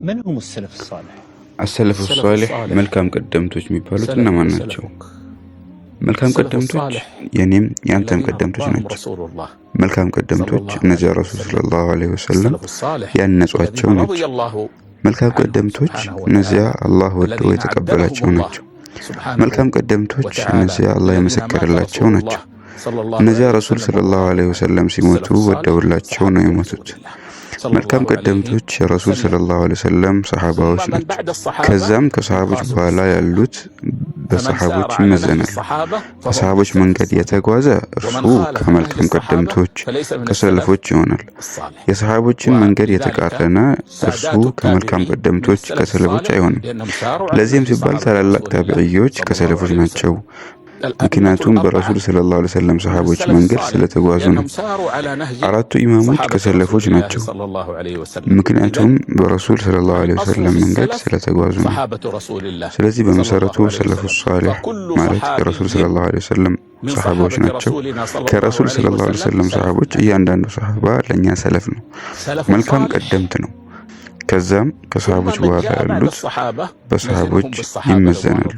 من هم السلف الصالح؟ السلف الصالح መልካም ቀደምቶች የሚባሉት እነማን ናቸው? መልካም ቀደምቶች የኔም ያንተም ቀደምቶች ናቸው። መልካም ቀደምቶች እነዚያ ረሱል ሰለላሁ ዐለይሂ ወሰለም ያነጿቸው ናቸው። መልካም ቀደምቶች እነዚያ አላህ ወዶ የተቀበላቸው ናቸው። መልካም ቀደምቶች እነዚያ አላህ የመሰከረላቸው ናቸው። እነዚያ ረሱል ሰለላሁ ዐለይሂ ወሰለም ሲሞቱ ወደውላቸው ነው የሞቱት። መልካም ቀደምቶች የረሱል ሰለላሁ ዐለይሂ ወሰለም ሰሃባዎች ናቸው። ከዛም ከሰሃቦች በኋላ ያሉት በሰሃቦች ይመዘናሉ። በሰሃቦች መንገድ የተጓዘ እርሱ ከመልካም ቀደምቶች ከሰለፎች ይሆናል። የሰሃቦችን መንገድ የተቃረነ እርሱ ከመልካም ቀደምቶች ከሰለፎች አይሆንም። ለዚህም ሲባል ታላላቅ ታቢዒዎች ከሰለፎች ናቸው። ምክንያቱም በረሱል ሰለላሁ ዐለይሂ ወሰለም ሰሃቦች መንገድ ስለተጓዙ ነው። አራቱ ኢማሞች ከሰለፎች ናቸው። ምክንያቱም በረሱል ሰለላሁ ዐለይሂ ወሰለም መንገድ ስለተጓዙ ነው። ስለዚህ በመሰረቱ ሰለፉ ሷሊህ ማለት የረሱል ሰለላሁ ዐለይሂ ወሰለም ሰሃቦች ናቸው። ከረሱል ሰለላሁ ዐለይሂ ወሰለም ሰሃቦች እያንዳንዱ ሰሃባ ለኛ ሰለፍ ነው፣ መልካም ቀደምት ነው። ከዛም ከሰሃቦች በኋላ ያሉት በሰሃቦች ይመዘናሉ።